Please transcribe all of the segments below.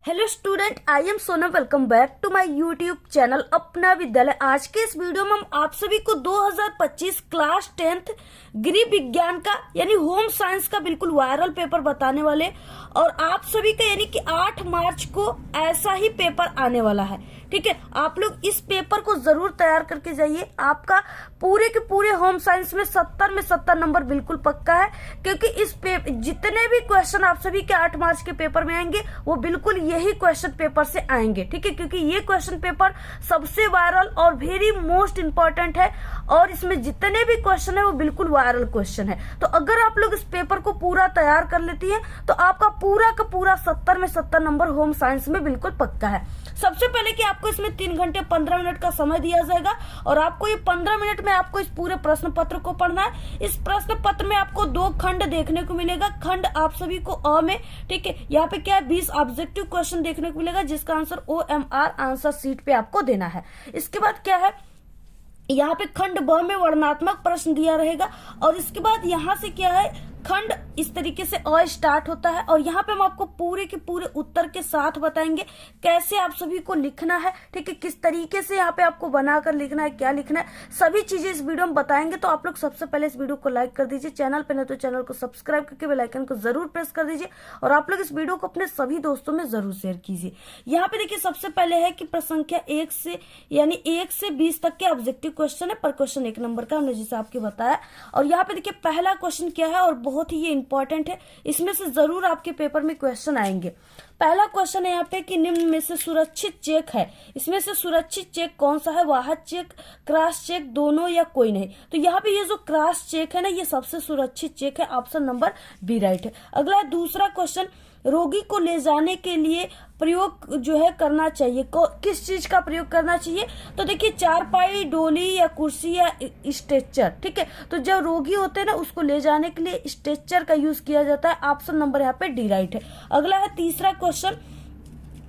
Hello student, I am Sonam. Welcome back to my YouTube channel Apna Vidyalaya. आज के इस video में हम आप सभी को 2025 क्लास 10th गृह विज्ञान का यानी होम साइंस का बिल्कुल वायरल पेपर बताने वाले, और आप सभी का यानी कि 8 मार्च को ऐसा ही पेपर आने वाला है। ठीक है, आप लोग इस पेपर को जरूर तैयार करके जाइए। आपका पूरे के पूरे होम साइंस में 70 नंबर बिल्कुल पक्का है, क्योंकि इस पेपर जितने भी क्वेश्चन आप सभी के 8 मार्च के पेपर में आएंगे वो बिल्कुल यही क्वेश्चन पेपर से आएंगे। ठीक है, क्योंकि ये क्वेश्चन पेपर सबसे वायरल और वेरी मोस्ट इंपॉर्टेंट है, और इसमें जितने भी क्वेश्चन है वो बिल्कुल वायरल क्वेश्चन है। तो अगर आप लोग इस पेपर को पूरा तैयार कर लेती हैं तो आपका पूरा का पूरा 70 नंबर होम साइंस में बिल्कुल पक्का है। सबसे पहले कि आपको इसमें 3 घंटे 15 मिनट का समय दिया जाएगा, और आपको ये 15 मिनट में आपको इस पूरे प्रश्न पत्र को पढ़ना है। इस प्रश्न पत्र में आपको 2 खंड देखने को मिलेगा। खंड आप सभी को अ में, ठीक है, यहाँ पे क्या है 20 ऑब्जेक्टिव क्वेश्चन देखने को मिलेगा, जिसका आंसर OMR आंसर सीट पे आपको देना है। इसके बाद क्या है, यहाँ पे खंड ब में वर्णनात्मक प्रश्न दिया रहेगा, और इसके बाद यहाँ से क्या है खंड इस तरीके से अ स्टार्ट होता है, और यहाँ पे हम आपको पूरे के पूरे उत्तर के साथ बताएंगे कैसे आप सभी को लिखना है। ठीक है, किस तरीके से यहाँ पे आपको बनाकर लिखना है, क्या लिखना है, सभी चीजें इस वीडियो में बताएंगे। तो आप लोग सबसे पहले इस वीडियो को लाइक कर दीजिए, चैनल पे नहीं तो चैनल को सब्सक्राइब करके बेल आइकन को जरूर प्रेस कर दीजिए, और आप लोग इस वीडियो को अपने सभी दोस्तों में जरूर शेयर कीजिए। यहाँ पे देखिए सबसे पहले है कि प्रसंख्या 1 से यानी 1 से 20 तक के ऑब्जेक्टिव क्वेश्चन है, पर क्वेश्चन 1 नंबर का हमने जैसे आपके बताया। और यहाँ पे देखिए पहला क्वेश्चन क्या है, और बहुत ही ये इंपॉर्टेंट है, इसमें से जरूर आपके पेपर में क्वेश्चन आएंगे। पहला क्वेश्चन है यहाँ पे कि निम्न में से सुरक्षित चेक है, इसमें से सुरक्षित चेक कौन सा है, वाहक चेक, क्रॉस चेक, दोनों या कोई नहीं। तो यहाँ पे ये जो क्रॉस चेक है ना, ये सबसे सुरक्षित चेक है, ऑप्शन नंबर बी राइट है। अगला है दूसरा क्वेश्चन, रोगी को ले जाने के लिए प्रयोग जो है करना चाहिए, किस चीज का प्रयोग करना चाहिए। तो देखिए चारपाई, डोली या कुर्सी या स्ट्रेचर। ठीक है, तो जब रोगी होते हैं ना उसको ले जाने के लिए स्ट्रेचर का यूज किया जाता है, ऑप्शन नंबर यहाँ पे डी राइट है। अगला है तीसरा क्वेश्चन,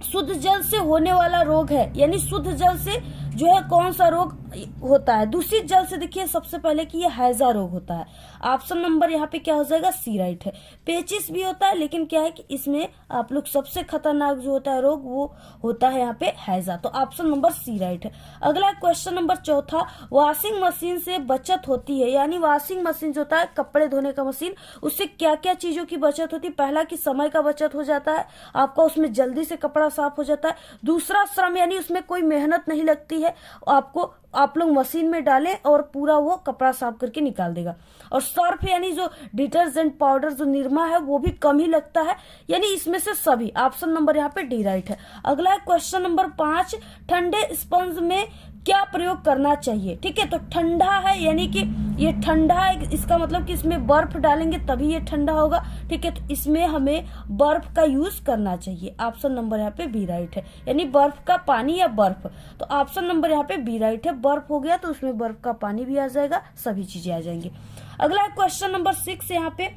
शुद्ध जल से होने वाला रोग है, यानी शुद्ध जल से जो है कौन सा रोग होता है। दूषित जल से देखिए सबसे पहले कि ये हैजा रोग होता है, ऑप्शन नंबर यहाँ पे क्या हो जाएगा, सी राइट है। पेचिस भी होता है, लेकिन क्या है कि इसमें आप लोग सबसे खतरनाक जो होता है रोग वो होता है यहाँ पे हैजा, तो ऑप्शन नंबर सी राइट है। अगला क्वेश्चन नंबर चौथा, वॉशिंग मशीन से बचत होती है, यानी वॉशिंग मशीन जो होता है कपड़े धोने का मशीन, उससे क्या क्या चीजों की बचत होती है। पहला कि समय का बचत हो जाता है, आपका उसमें जल्दी से कपड़ा साफ हो जाता है। दूसरा श्रम, यानी उसमें कोई मेहनत नहीं लगती है, आपको आप लोग मशीन में डालें और पूरा वो कपड़ा साफ करके निकाल देगा। और सर्फ यानी जो डिटर्जेंट पाउडर जो निरमा है वो भी कम ही लगता है, यानी इसमें से सभी, ऑप्शन नंबर यहाँ पे डी राइट है। अगला है क्वेश्चन नंबर 5, ठंडे स्पंज में क्या प्रयोग करना चाहिए। ठीक है, तो ठंडा है यानी कि ये ठंडा है, इसका मतलब कि इसमें बर्फ डालेंगे तभी ये ठंडा होगा। ठीक है, तो इसमें हमें बर्फ का यूज करना चाहिए, ऑप्शन नंबर यहाँ पे बी राइट है, यानी बर्फ का पानी या बर्फ। तो ऑप्शन नंबर यहाँ पे बी राइट है, बर्फ हो गया तो उसमें बर्फ का पानी भी आ जाएगा, सभी चीजें आ जाएंगी। अगला क्वेश्चन नंबर 6 यहाँ पे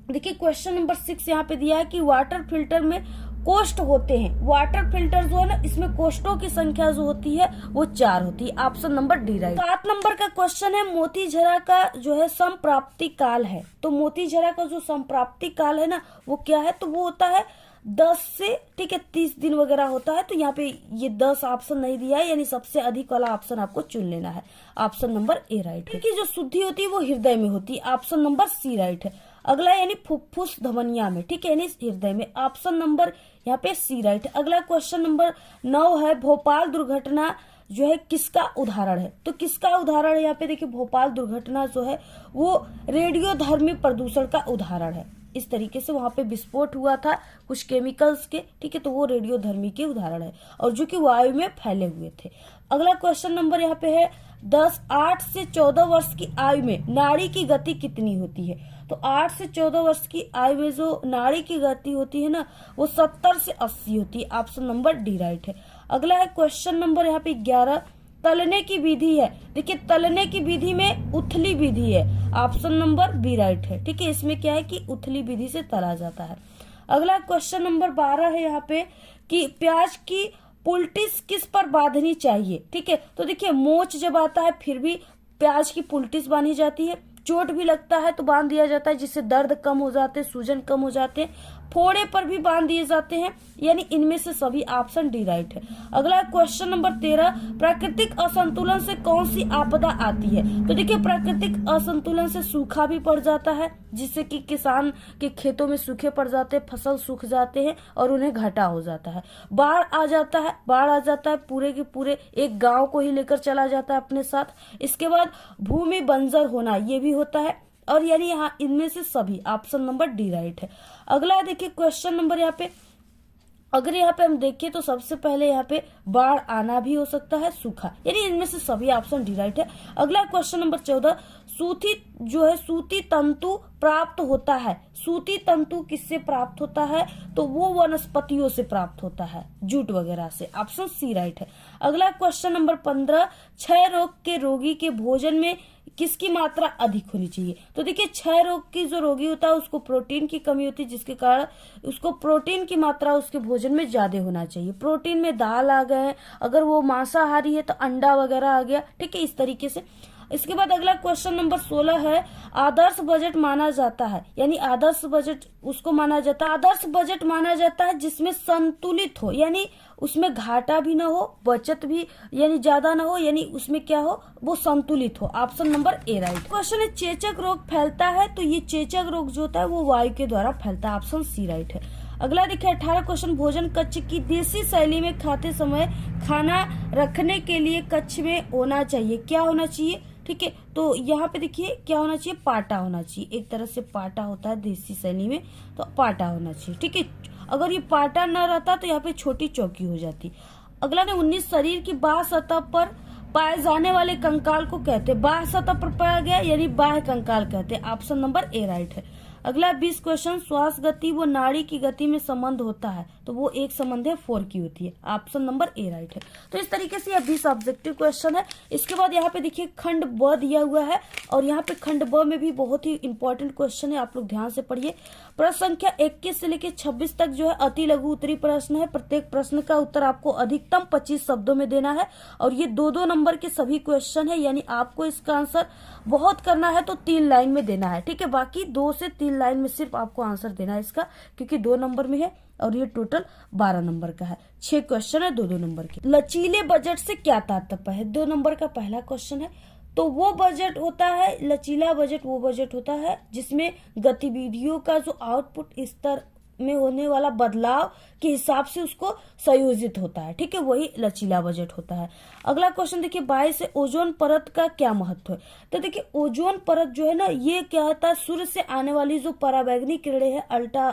देखिए, क्वेश्चन नंबर 6 यहाँ पे दिया है कि वाटर फिल्टर में कोष्ठ होते हैं। वाटर फिल्टर जो है ना, इसमें कोष्ठों की संख्या जो होती है वो 4 होती है, option number D right. 7 number का क्वेश्चन है, मोतीझरा का जो है संप्राप्ति काल है। तो मोतीझरा का जो संप्राप्ति काल है ना वो क्या है, तो वो होता है 10 से, ठीक है, 30 दिन वगैरह होता है। तो यहाँ पे ये 10 ऑप्शन नहीं दिया है, यानी सबसे अधिक वाला ऑप्शन आपको चुन लेना है, ऑप्शन नंबर ए राइट है। कि जो शुद्धि होती है वो हृदय में होती है, ऑप्शन नंबर सी राइट है। अगला यानी फुफ्फुस धमनिया में, ठीक है, यानी हृदय में, ऑप्शन नंबर यहाँ पे सी राइट है। अगला क्वेश्चन नंबर 9 है, भोपाल दुर्घटना जो है किसका उदाहरण है। तो किसका उदाहरण है यहाँ पे देखिए, भोपाल दुर्घटना जो है वो रेडियोधर्मी प्रदूषण का उदाहरण है। इस तरीके से वहां पे विस्फोट हुआ था कुछ केमिकल्स के, ठीक है, तो वो रेडियोधर्मी के उदाहरण है, और जो कि वायु में फैले हुए थे। अगला क्वेश्चन नंबर यहाँ पे है 10, 8 से 14 वर्ष की आयु में नाड़ी की गति कितनी होती है। तो 8 से 14 वर्ष की आयु में जो नाड़ी की गति होती है ना वो 70 से 80 होती है, ऑप्शन नंबर डी राइट है। अगला है क्वेश्चन नंबर यहाँ पे 11, तलने की विधि है। देखिए तलने की विधि में उथली विधि है, ऑप्शन नंबर बी राइट है। ठीक है, इसमें क्या है कि उथली विधि से तला जाता है। अगला क्वेश्चन नंबर 12 है यहाँ पे कि प्याज की पुलटिस किस पर बांधनी चाहिए। ठीक है, तो देखिए मोच जब आता है फिर भी प्याज की पुलटिस बांधी जाती है, चोट भी लगता है तो बांध दिया जाता है, जिससे दर्द कम हो जाते हैं, सूजन कम हो जाते हैं। फोड़े पर भी बांध दिए जाते हैं, यानी इनमें से सभी ऑप्शन डी राइट है। अगला क्वेश्चन नंबर 13, प्राकृतिक असंतुलन से कौन सी आपदा आती है? तो देखिए प्राकृतिक असंतुलन से सूखा भी पड़ जाता है, जिससे कि किसान के खेतों में सूखे पड़ जाते हैं, फसल सूख जाते हैं और उन्हें घाटा हो जाता है। बाढ़ आ जाता है, पूरे के पूरे एक गांव को ही लेकर चला जाता है अपने साथ। इसके बाद भूमि बंजर होना, ये भी होता है, और यानी यहाँ इनमें से सभी ऑप्शन नंबर डी राइट है। अगला देखिए क्वेश्चन नंबर यहाँ पे, अगर यहाँ पे हम देखें तो सबसे पहले यहाँ पे बाढ़ आना भी हो सकता है, सूखा, यानी इनमें से सभी ऑप्शन डी राइट है। अगला क्वेश्चन नंबर 14, सूती तंतु प्राप्त होता है। सूती तंतु किससे प्राप्त होता है? तो वो वनस्पतियों से प्राप्त होता है, जूट वगैरह से, ऑप्शन सी राइट है। अगला क्वेश्चन नंबर 15, क्षय रोग के रोगी के भोजन में किसकी मात्रा अधिक होनी चाहिए? तो देखिए क्षय रोग की जो रोगी होता है उसको प्रोटीन की कमी होती है, जिसके कारण उसको प्रोटीन की मात्रा उसके भोजन में ज्यादा होना चाहिए। प्रोटीन में दाल आ गए, अगर वो मांसाहारी है तो अंडा वगैरह आ गया, ठीक है, इस तरीके से। इसके बाद अगला क्वेश्चन नंबर 16 है, आदर्श बजट माना जाता है, यानी आदर्श बजट उसको माना जाता है, आदर्श बजट माना जाता है जिसमें संतुलित हो, यानी उसमें घाटा भी ना हो, बचत भी यानी ज्यादा ना हो, यानी उसमें क्या हो, वो संतुलित हो, option number A right. Question है, चेचक रोग फैलता है, तो ये चेचक रोग जो होता है वो वायु के द्वारा फैलता है, ऑप्शन सी राइट है। अगला देखिए 18 क्वेश्चन, भोजन कक्ष की देसी शैली में खाते समय खाना रखने के लिए कक्ष में होना चाहिए, क्या होना चाहिए? ठीक है, तो यहाँ पे देखिए क्या होना चाहिए, पाटा होना चाहिए, एक तरह से पाटा होता है देसी शैली में, तो पाटा होना चाहिए, ठीक है। अगर ये पाटा न रहता तो यहाँ पे छोटी चौकी हो जाती। अगला ने 19, शरीर की बाह्य सतह पर पाए जाने वाले कंकाल को कहते हैं, बाह्य सतह पर पाया गया यानी बाह्य कंकाल कहते हैं, ऑप्शन नंबर ए राइट है। अगला 20 क्वेश्चन, श्वास गति वो नाड़ी की गति में संबंध होता है, तो वो एक संबंध है 4 की होती है, ऑप्शन नंबर ए राइट है। तो इस तरीके से यह 20 ऑब्जेक्टिव क्वेश्चन है। इसके बाद यहाँ पे देखिए खंड ब दिया हुआ है, और यहाँ पे खंड ब में भी बहुत ही इंपॉर्टेंट क्वेश्चन है, आप लोग ध्यान से पढ़िए। प्रश्न संख्या 21 से लेकर 26 तक जो है अति लघु उत्तरीय प्रश्न है। प्रत्येक प्रश्न का उत्तर आपको अधिकतम 25 शब्दों में देना है, और ये 2-2 नंबर के सभी क्वेश्चन है, यानी आपको इसका आंसर बहुत करना है तो 3 लाइन में देना है, ठीक है। बाकी 2 से 3 लाइन में सिर्फ आपको आंसर देना है इसका, क्योंकि 2 नंबर में है और ये टोटल 12 नंबर का है। 6 क्वेश्चन है 2-2 नंबर के। लचीले बजट से क्या तात्पर्य है? 2 नंबर का पहला क्वेश्चन है, तो वो बजट होता है, लचीला बजट वो बजट होता है जिसमें गतिविधियों का जो आउटपुट स्तर में होने वाला बदलाव के हिसाब से उसको संयोजित होता है, ठीक है, वही लचीला बजट होता है। अगला क्वेश्चन देखिए 22 है, ओजोन परत का क्या महत्व है? तो देखिए ओजोन परत जो है ना, ये क्या होता है, सूर्य से आने वाली जो पराबैंगनी किरणें है,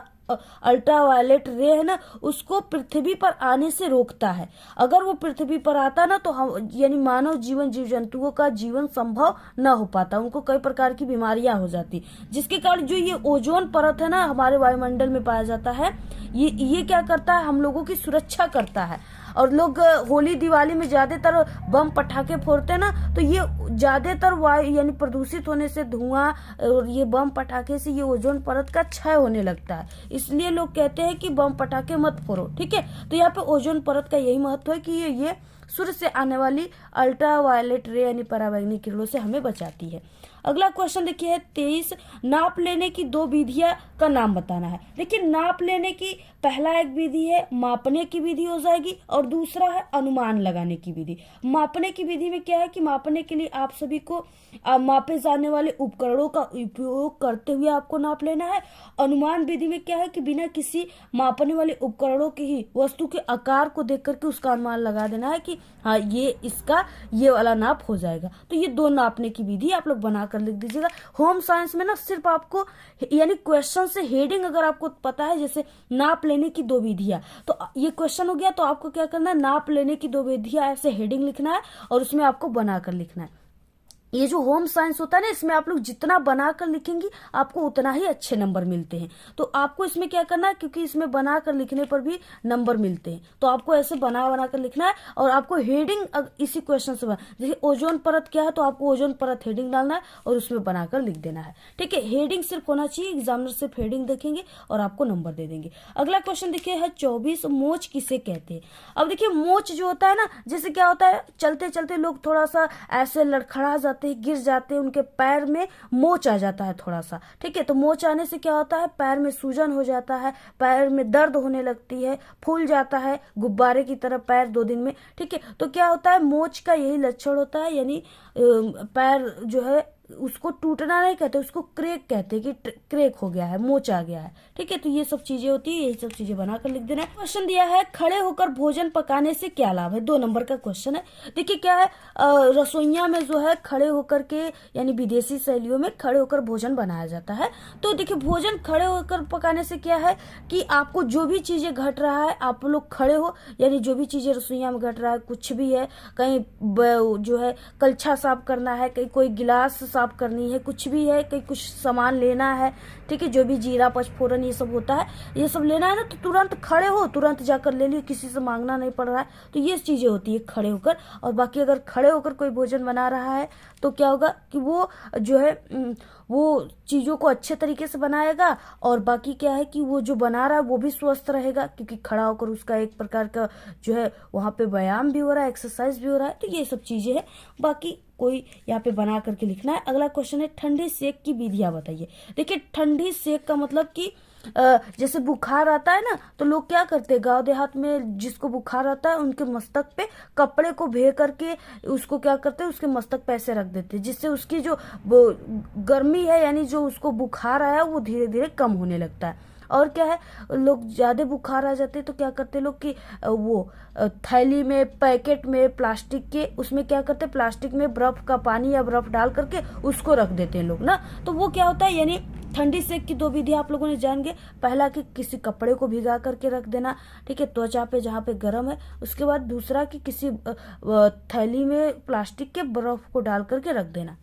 अल्ट्रावायलेट रे है ना, उसको पृथ्वी पर आने से रोकता है। अगर वो पृथ्वी पर आता ना तो हम यानी मानव जीवन, जीव जंतुओं का जीवन संभव न हो पाता, उनको कई प्रकार की बीमारियां हो जाती, जिसके कारण जो ये ओजोन परत है ना हमारे वायुमंडल में पाया जाता है, ये क्या करता है, हम लोगों की सुरक्षा करता है। और लोग होली दिवाली में ज्यादातर बम पटाखे फोड़ते हैं ना, तो ये ज्यादातर वायु यानी प्रदूषित होने से, धुआं और ये बम पटाखे से ये ओजोन परत का क्षय होने लगता है, इसलिए लोग कहते हैं कि बम पटाखे मत फोड़ो, ठीक है। तो यहाँ पे ओजोन परत का यही महत्व है कि ये सूर्य से आने वाली अल्ट्रावायलेट रे यानी पराबैंगनी किरणों से हमें बचाती है। अगला क्वेश्चन देखिए 23, नाप लेने की 2 विधियां का नाम बताना है। देखिए नाप लेने की पहला एक विधि है मापने की विधि हो जाएगी, और दूसरा है अनुमान लगाने की विधि। मापने की विधि में क्या है कि मापने के लिए आप सभी को मापे जाने वाले उपकरणों का उपयोग करते हुए आपको नाप लेना है। अनुमान विधि में क्या है कि बिना किसी मापने वाले उपकरणों के ही वस्तु के आकार को देख करके उसका अनुमान लगा देना है कि हाँ ये इसका ये वाला नाप हो जाएगा। तो ये 2 नापने की विधि आप लोग बना कर लिख दीजिएगा। होम साइंस में ना सिर्फ आपको यानी क्वेश्चन से हेडिंग अगर आपको पता है, जैसे नाप लेने की 2 विधियां, तो ये क्वेश्चन हो गया, तो आपको क्या करना है, नाप लेने की 2 विधियां ऐसे हेडिंग लिखना है और उसमें आपको बनाकर लिखना है। ये जो होम साइंस होता है ना, इसमें आप लोग जितना बनाकर लिखेंगी आपको उतना ही अच्छे नंबर मिलते हैं। तो आपको इसमें क्या करना है, क्योंकि इसमें बनाकर लिखने पर भी नंबर मिलते हैं, तो आपको ऐसे बना कर लिखना है। और आपको हेडिंग इसी क्वेश्चन से जैसे ओजोन परत क्या है, तो आपको ओजोन परत हेडिंग डालना है और उसमें बनाकर लिख देना है, ठीक है। हेडिंग सिर्फ होना चाहिए, एग्जामिनर सिर्फ हेडिंग देखेंगे और आपको नंबर दे देंगे। अगला क्वेश्चन देखिए है 24, मोच किसे कहते हैं? अब देखिए मोच जो होता है ना, जैसे क्या होता है, चलते चलते लोग थोड़ा सा ऐसे लड़खड़ा जाते जाते ही गिर जाते हैं, उनके पैर में मोच आ जाता है थोड़ा सा, ठीक है। तो मोच आने से क्या होता है, पैर में सूजन हो जाता है, पैर में दर्द होने लगती है, फूल जाता है गुब्बारे की तरह पैर 2 दिन में, ठीक है। तो क्या होता है, मोच का यही लक्षण होता है, यानी पैर जो है उसको टूटना नहीं कहते, उसको क्रेक कहते हैं कि क्रेक हो गया है, मोच आ गया है, ठीक है। तो ये सब चीजें होती है, यही सब चीजें बनाकर लिख देना है। क्वेश्चन दिया है खड़े होकर भोजन पकाने से क्या लाभ है, 2 नंबर का क्वेश्चन है। देखिए क्या है, रसोइया में जो है खड़े होकर के यानी विदेशी शैलियों में खड़े होकर भोजन बनाया जाता है। तो देखिए भोजन खड़े होकर पकाने से क्या है कि आपको जो भी चीजें घट रहा है आप लोग खड़े हो, यानी जो भी चीजें रसोइया में घट रहा है, कुछ भी है, कहीं जो है कलछा साफ करना है, कहीं कोई गिलास साफ करनी है, कुछ भी है, कहीं कुछ सामान लेना है, ठीक है, जो भी जीरा पचफोरन ये सब होता है, ये सब लेना है ना, तो तुरंत खड़े हो, तुरंत जाकर ले लियो, किसी से मांगना नहीं पड़ रहा है। तो ये चीजें होती है खड़े होकर। और बाकी अगर खड़े होकर कोई भोजन बना रहा है तो क्या होगा कि वो जो है वो चीजों को अच्छे तरीके से बनाएगा, और बाकी क्या है कि वो जो बना रहा है वो भी स्वस्थ रहेगा, क्योंकि खड़ा होकर उसका एक प्रकार का जो है वहां पे व्यायाम भी हो रहा है, एक्सरसाइज भी हो रहा है। तो ये सब चीजें हैं, बाकी कोई यहाँ पे बना करके लिखना है। अगला क्वेश्चन है ठंडे सेक की विधियां बताइए। देखिए ठंडी सेक का मतलब कि जैसे बुखार आता है ना, तो लोग क्या करते हैं, गांव देहात में जिसको बुखार आता है उनके मस्तक पे कपड़े को भे करके उसको क्या करते हैं, उसके मस्तक पे ऐसे रख देते हैं, जिससे उसकी जो गर्मी है यानी जो उसको बुखार आया वो धीरे धीरे कम होने लगता है। और क्या है, लोग ज्यादा बुखार आ जाते हैं तो क्या करते हैं लोग कि वो थैली में, पैकेट में, प्लास्टिक के उसमें क्या करते हैं, प्लास्टिक में बर्फ का पानी या बर्फ डाल करके उसको रख देते हैं लोग ना। तो वो क्या होता है, यानी ठंडी सेक की 2 विधि आप लोगों ने जान गए। पहला कि किसी कपड़े को भिगा करके रख देना, ठीक है, त्वचा पे जहाँ पे गर्म है। उसके बाद दूसरा कि किसी थैली में प्लास्टिक के बर्फ को डाल करके रख देना।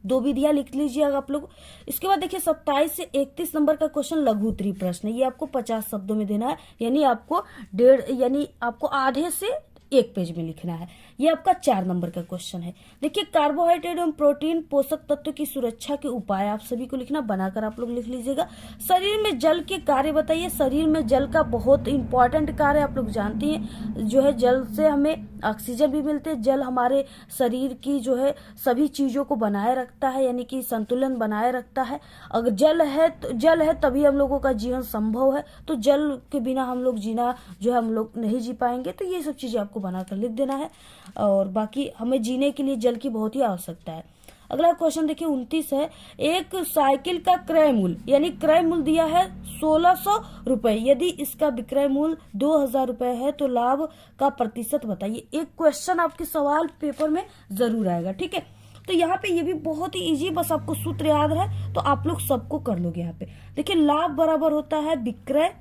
2 विधियां लिख लीजिएगा आप लोग। इसके बाद देखिए 27 से 31 नंबर का क्वेश्चन लघु उत्तरीय प्रश्न है। ये आपको 50 शब्दों में देना है, यानी आपको आधे से 1 पेज में लिखना है। ये आपका 4 नंबर का क्वेश्चन है। देखिए कार्बोहाइड्रेट एवं प्रोटीन पोषक तत्व की सुरक्षा के उपाय आप सभी को लिखना, बनाकर आप लोग लिख लीजिएगा। शरीर में जल के कार्य बताइए। शरीर में जल का बहुत इंपॉर्टेंट कार्य आप लोग जानते हैं, जो है जल से हमें ऑक्सीजन भी मिलते हैं। जल हमारे शरीर की जो है सभी चीजों को बनाए रखता है, यानी कि संतुलन बनाए रखता है। अगर जल है तभी हम लोगों का जीवन संभव है। तो जल के बिना हम लोग जीना जो है हम लोग नहीं जी पाएंगे। तो ये सब चीजें आपको बनाकर लिख देना है, और बाकी हमें जीने के लिए जल की बहुत ही आवश्यकता है। अगला क्वेश्चन देखिए 29 है। एक साइकिल का क्रय मूल्य, यानी क्रय मूल्य दिया है 1600 रुपए। यदि इसका विक्रय मूल्य 2000 रुपए है तो लाभ का प्रतिशत बताइए। एक क्वेश्चन आपके सवाल पेपर में जरूर आएगा, ठीक है। तो यहाँ पे ये भी बहुत ही इजी, बस आपको सूत्र याद है तो आप लोग सबको कर लोगे। यहाँ पे देखिए लाभ बराबर होता है विक्रय,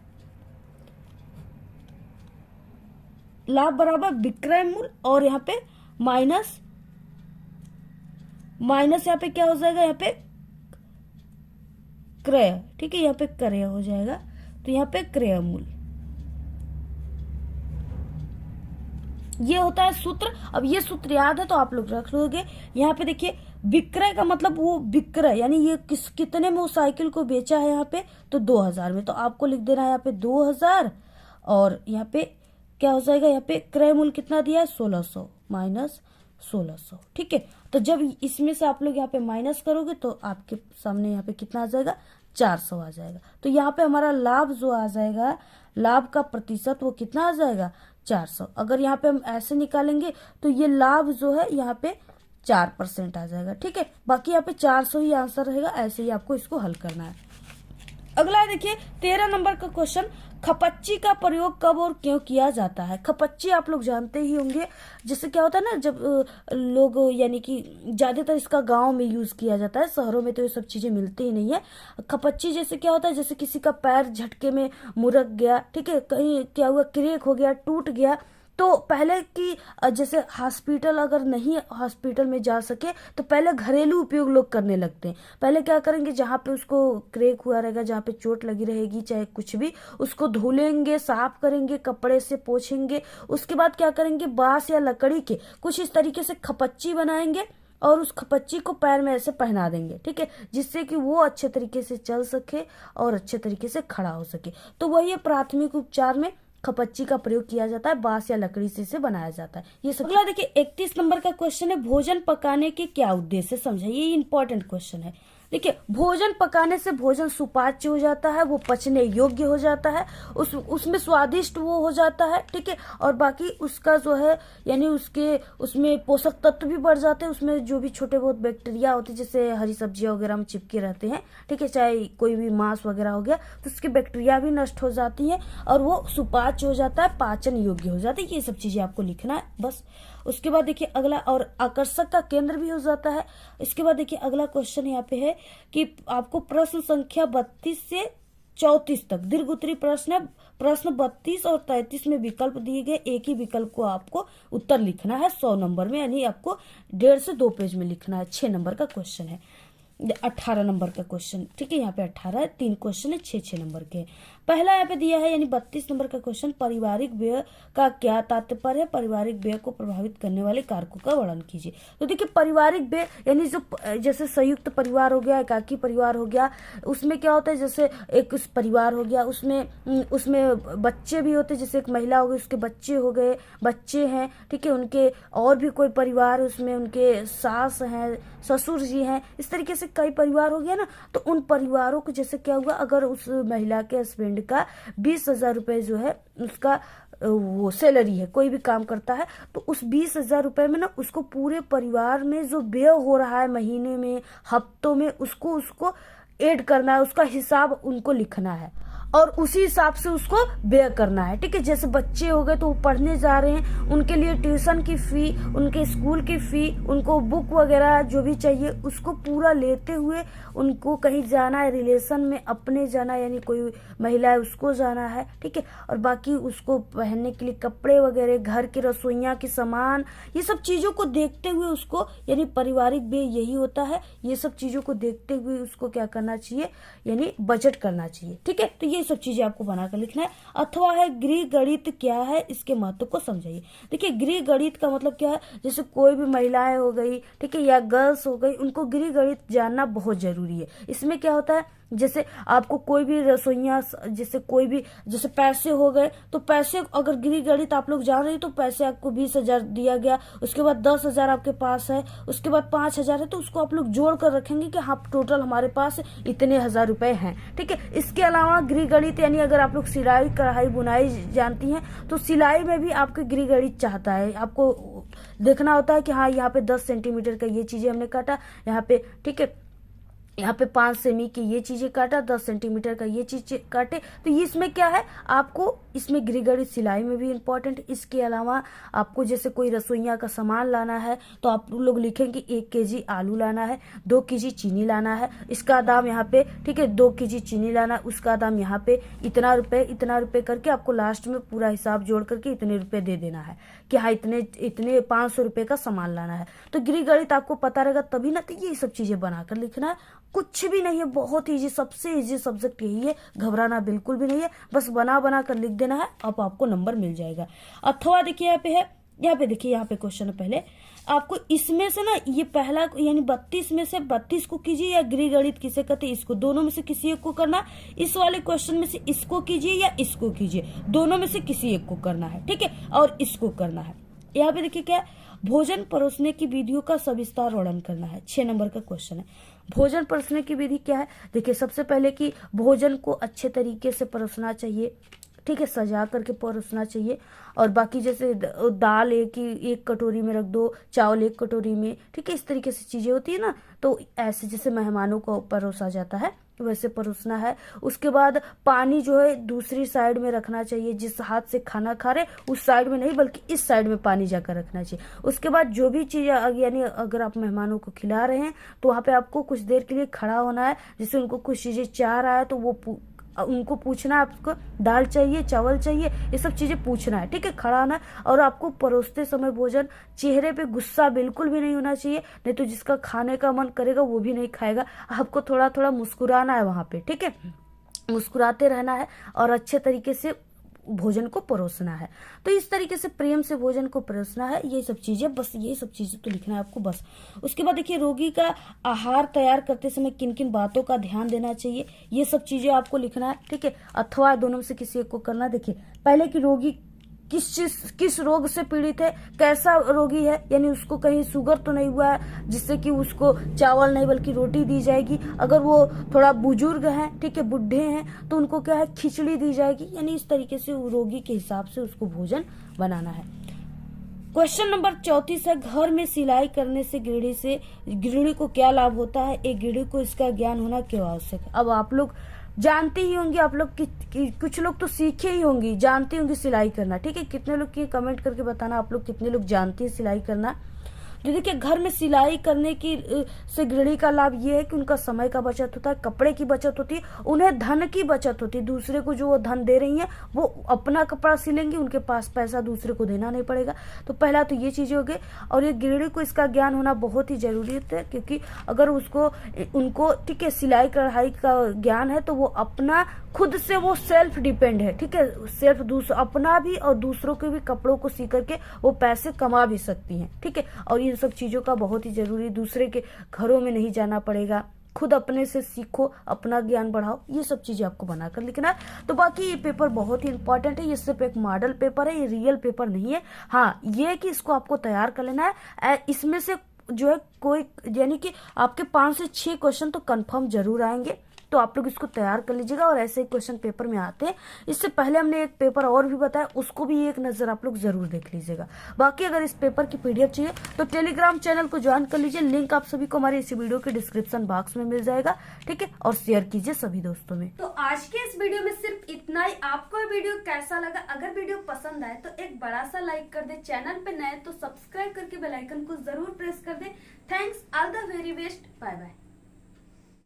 लाभ बराबर विक्रय मूल्य, और यहाँ पे माइनस यहाँ पे क्या हो जाएगा, यहाँ पे क्रय, ठीक है, यहाँ पे क्रय हो जाएगा। तो यहाँ पे क्रय मूल्य ये होता है सूत्र। अब ये सूत्र याद है तो आप लोग रख लोगे। यहाँ पे देखिए विक्रय का मतलब वो विक्रय, यानी ये कितने में वो साइकिल को बेचा है, यहाँ पे तो 2000 में। तो आपको लिख देना है यहाँ पे 2000, और यहाँ पे क्या हो जाएगा, यहाँ पे क्रय मूल्य कितना दिया है 1600 माइनस 1600, ठीक है। तो जब इसमें से आप लोग यहाँ पे माइनस करोगे तो आपके सामने यहाँ पे कितना आ जाएगा, 400 आ जाएगा। तो यहाँ पे हमारा लाभ जो आ जाएगा, लाभ का प्रतिशत वो कितना आ जाएगा, 400। अगर यहाँ पे हम ऐसे निकालेंगे तो ये लाभ जो है यहाँ पे 4% आ जाएगा, ठीक है। बाकी यहाँ पे 400 ही आंसर रहेगा, ऐसे ही आपको इसको हल करना है। अगला देखिए 13 नंबर का क्वेश्चन, खपच्ची का प्रयोग कब और क्यों किया जाता है। खपच्ची आप लोग जानते ही होंगे, जैसे क्या होता है ना, जब लोग यानी कि ज्यादातर इसका गांव में यूज किया जाता है, शहरों में तो ये सब चीजें मिलती ही नहीं है। खपच्ची जैसे क्या होता है, जैसे किसी का पैर झटके में मुरक गया, ठीक है, कहीं क्या हुआ, क्रेक हो गया, टूट गया, तो पहले की जैसे हॉस्पिटल अगर नहीं हॉस्पिटल में जा सके तो पहले घरेलू उपयोग लोग करने लगते हैं। पहले क्या करेंगे, जहाँ पे उसको क्रेक हुआ रहेगा, जहाँ पे चोट लगी रहेगी, चाहे कुछ भी, उसको धुलेंगे, साफ करेंगे, कपड़े से पोंछेंगे। उसके बाद क्या करेंगे, बांस या लकड़ी के कुछ इस तरीके से खपच्ची बनाएंगे और उस खपच्ची को पैर में ऐसे पहना देंगे, ठीक है, जिससे कि वो अच्छे तरीके से चल सके और अच्छे तरीके से खड़ा हो सके। तो वही प्राथमिक उपचार में खपच्ची का प्रयोग किया जाता है, बांस या लकड़ी से इसे बनाया जाता है। ये सब। अगला देखिए 31 नंबर का क्वेश्चन है, भोजन पकाने के क्या उद्देश्य समझाइए। ये इंपॉर्टेंट क्वेश्चन है। देखिए भोजन पकाने से भोजन सुपाच्य हो जाता है, वो पचने योग्य हो जाता है, उसमें स्वादिष्ट वो हो जाता है, ठीक है। और बाकी उसका जो है यानी उसमें पोषक तत्व भी बढ़ जाते हैं, उसमें जो भी छोटे बहुत बैक्टीरिया होते हैं जैसे हरी सब्जियां वगैरह में चिपके रहते हैं, ठीक है, चाहे कोई भी मांस वगैरह हो गया तो उसकी बैक्टीरिया भी नष्ट हो जाती है और वो सुपाच्य हो जाता है, पाचन योग्य हो जाता है। ये सब चीजें आपको लिखना है बस। उसके बाद देखिए अगला, और आकर्षक का केंद्र भी हो जाता है। इसके बाद देखिए अगला क्वेश्चन यहाँ पे है कि आपको प्रश्न संख्या 32 से 34 तक दीर्घ उत्तरी प्रश्न है। प्रश्न 32 और 33 में विकल्प दिए गए, एक ही विकल्प को आपको उत्तर लिखना है 100 नंबर में, यानी आपको 1.5 से 2 पेज में लिखना है। 6 नंबर का क्वेश्चन है, 18 नंबर का क्वेश्चन, ठीक है। यहाँ पे 18 है, 3 क्वेश्चन है 6 नंबर के। पहला यहाँ पे दिया है यानी 32 नंबर का क्वेश्चन, पारिवारिक व्यय का क्या तात्पर्य है, पारिवारिक व्यय को प्रभावित करने वाले कारकों का वर्णन कीजिए। तो देखिए पारिवारिक व्यय यानी जो जैसे संयुक्त परिवार हो गया, एकाकी परिवार हो गया, उसमें क्या होता है जैसे एक परिवार हो गया, उसमें बच्चे भी होते हैं, जैसे एक महिला हो गई उसके बच्चे हो गए, बच्चे हैं, ठीक है, उनके और भी कोई परिवार उसमें उनके सास हैं, ससुर जी हैं, इस तरीके से कई परिवार हो गया ना। तो उन परिवारों को जैसे क्या हुआ, अगर उस महिला के हस्बैंड का 20,000 रुपए जो है उसका वो सैलरी है, कोई भी काम करता है, तो उस 20,000 रुपए में ना उसको पूरे परिवार में जो व्यय हो रहा है महीने में, हफ्तों में, उसको ऐड करना है, उसका हिसाब उनको लिखना है और उसी हिसाब से उसको व्यय करना है, ठीक है। जैसे बच्चे हो गए तो वो पढ़ने जा रहे हैं, उनके लिए ट्यूशन की फी, उनके स्कूल की फी, उनको बुक वगैरह जो भी चाहिए उसको पूरा लेते हुए उनको कहीं जाना है, रिलेशन में अपने जाना है, यानी कोई महिला है उसको जाना है, ठीक है। और बाकी उसको पहनने के लिए कपड़े वगैरह, घर की रसोइयाँ की सामान, ये सब चीजों को देखते हुए उसको यानी पारिवारिक व्यय यही होता है। ये सब चीजों को देखते हुए उसको क्या करना चाहिए, यानी बजट करना चाहिए, ठीक है। तो ये सब चीजें आपको बनाकर लिखना है। अथवा है गृह गणित क्या है, इसके महत्व को समझाइए। देखिए गृह गणित का मतलब क्या है, जैसे कोई भी महिलाएं हो गई, ठीक है, या गर्ल्स हो गई, उनको गृह गणित जानना बहुत जरूरी है। इसमें क्या होता है, जैसे आपको कोई भी रसोइया, जैसे कोई भी जैसे पैसे हो गए, तो पैसे अगर गृह गणित आप लोग जान रहे हैं तो पैसे आपको 20,000 दिया गया, उसके बाद 10,000 आपके पास है, उसके बाद 5,000 है, तो उसको आप लोग जोड़ कर रखेंगे कि हाँ टोटल हमारे पास इतने हजार रुपए हैं, ठीक है। इसके अलावा गृह गणित यानी अगर आप लोग सिलाई कढ़ाई बुनाई जानती हैं तो सिलाई में भी आपके गृह गणित चाहता है, आपको देखना होता है कि हाँ यहाँ पे 10 सेंटीमीटर का ये चीजें हमने काटा, यहाँ पे, ठीक है, यहाँ पे 5 सेमी की ये चीजें काटा, 10 सेंटीमीटर का ये चीज काटे। तो ये इसमें क्या है, आपको इसमें गृह गणित सिलाई में भी इम्पोर्टेंट। इसके अलावा आपको जैसे कोई रसोइया का सामान लाना है तो आप लोग लिखेंगे 1 केजी आलू लाना है, 2 केजी चीनी लाना है, इसका दाम यहाँ पे, ठीक है, 2 केजी चीनी लाना है, उसका दाम यहाँ पे इतना रुपए करके आपको लास्ट में पूरा हिसाब जोड़ करके इतने रुपए दे देना है कि हाँ इतने 500 रुपए का सामान लाना है। तो गृह गणित आपको पता रहेगा तभी ना, तो ये सब चीजें बनाकर लिखना है। कुछ भी नहीं है, बहुत इजी, सबसे इजी सब्जेक्ट यही है, घबराना बिल्कुल भी नहीं है, बस बना कर लिख देना है, अब आपको नंबर मिल जाएगा। अथवा देखिए यहाँ पे है, यहाँ पे देखिए, यहाँ पे क्वेश्चन है, पहले आपको इसमें से ना ये पहला यानी 32 में से 32 को कीजिए या गृह गणित किसे कहते हैं इसको, दोनों में से किसी एक को करना। इस वाले क्वेश्चन में से इसको कीजिए या इसको कीजिए, दोनों में से किसी एक को करना है, ठीक है, और इसको करना है। यहाँ पे देखिए क्या, भोजन परोसने की विधियों का सविस्तार वर्णन करना है। 6 नंबर का क्वेश्चन है, भोजन परोसने की विधि क्या है। देखिए सबसे पहले कि भोजन को अच्छे तरीके से परोसना चाहिए, ठीक है, सजा करके परोसना चाहिए। और बाकी जैसे दाल एक कटोरी में रख दो, चावल 1 कटोरी में, ठीक है, इस तरीके से चीजें होती है ना, तो ऐसे जैसे मेहमानों को परोसा जाता है वैसे परोसना है। उसके बाद पानी जो है दूसरी साइड में रखना चाहिए, जिस हाथ से खाना खा रहे उस साइड में नहीं बल्कि इस साइड में पानी जाकर रखना चाहिए। उसके बाद जो भी चीज यानी अगर आप मेहमानों को खिला रहे हैं तो वहाँ पे आपको कुछ देर के लिए खड़ा होना है, जैसे उनको कुछ चीजें चाह रहा है तो वो उनको पूछना है, आपको दाल चाहिए, चावल चाहिए, ये सब चीजें पूछना है, ठीक है, खड़ा होना है। और आपको परोसते समय भोजन चेहरे पे गुस्सा बिल्कुल भी नहीं होना चाहिए, नहीं तो जिसका खाने का मन करेगा वो भी नहीं खाएगा। आपको थोड़ा मुस्कुराना है वहां पे, ठीक है, मुस्कुराते रहना है और अच्छे तरीके से भोजन को परोसना है। तो इस तरीके से प्रेम से भोजन को परोसना है, ये सब चीजें, बस ये सब चीजें तो लिखना है आपको बस। उसके बाद देखिए, रोगी का आहार तैयार करते समय किन किन बातों का ध्यान देना चाहिए, ये सब चीजें आपको लिखना है, ठीक है। अथवा दोनों में से किसी एक को करना। देखिए पहले कि रोगी किस रोग से पीड़ित है, कैसा रोगी है, यानी उसको कहीं शुगर तो नहीं हुआ है जिससे कि उसको चावल नहीं बल्कि रोटी दी जाएगी। अगर वो थोड़ा बुजुर्ग है, ठीक है, बुढ़े हैं, तो उनको क्या है, खिचड़ी दी जाएगी। यानी इस तरीके से रोगी के हिसाब से उसको भोजन बनाना है। क्वेश्चन नंबर 34 है, घर में सिलाई करने से गृहिणी को क्या लाभ होता है, एक गृहिणी को इसका ज्ञान होना क्यों आवश्यक है। अब आप लोग जानते ही होंगे, आप लोग कुछ लोग तो सीखे ही होंगी, जानते होंगे सिलाई करना, ठीक है। कितने लोग की कमेंट करके बताना आप लोग कितने लोग जानते हैं सिलाई करना। तो देखिए, घर में सिलाई करने की से गृहिणी का लाभ ये है कि उनका समय का बचत होता है, कपड़े की बचत होती है, उन्हें धन की बचत होती है। दूसरे को जो वो धन दे रही है वो अपना कपड़ा सिलेंगे, उनके पास पैसा दूसरे को देना नहीं पड़ेगा। तो पहला तो ये चीजें हो गई। और ये गृहिणी को इसका ज्ञान होना बहुत ही जरूरी है, क्योंकि अगर उनको ठीक है सिलाई कढ़ाई का ज्ञान है तो वो अपना खुद से वो सेल्फ डिपेंड है, ठीक है। सेल्फ अपना भी और दूसरों के भी कपड़ों को सी करके वो पैसे कमा भी सकती हैं, ठीक है। और इन सब चीजों का बहुत ही जरूरी, दूसरे के घरों में नहीं जाना पड़ेगा, खुद अपने से सीखो, अपना ज्ञान बढ़ाओ, ये सब चीजें आपको बनाकर लिखना है। तो बाकी ये पेपर बहुत ही इंपॉर्टेंट है, ये सिर्फ एक मॉडल पेपर है, ये रियल पेपर नहीं है। हाँ, ये है कि इसको आपको तैयार कर लेना है। इसमें से जो है कोई, यानी कि आपके 5 से 6 क्वेश्चन तो कंफर्म जरूर आएंगे, तो आप लोग इसको तैयार कर लीजिएगा। और ऐसे ही क्वेश्चन पेपर में आते हैं। इससे पहले हमने एक पेपर और भी बताया, उसको भी एक नजर आप लोग जरूर देख लीजिएगा। बाकी अगर इस पेपर की पीडीएफ चाहिए तो टेलीग्राम चैनल को ज्वाइन कर लीजिए, लिंक आप सभी को हमारे इसी वीडियो के डिस्क्रिप्शन बॉक्स में मिल जाएगा, ठीक है। और शेयर कीजिए सभी दोस्तों में। तो आज के इस वीडियो में सिर्फ इतना ही। आपको वीडियो कैसा लगा? अगर वीडियो पसंद आए तो एक बड़ा सा लाइक कर दे, चैनल पे नए तो सब्सक्राइब करके बेल आइकन को जरूर प्रेस कर दे। Thanks, all the very best, bye bye.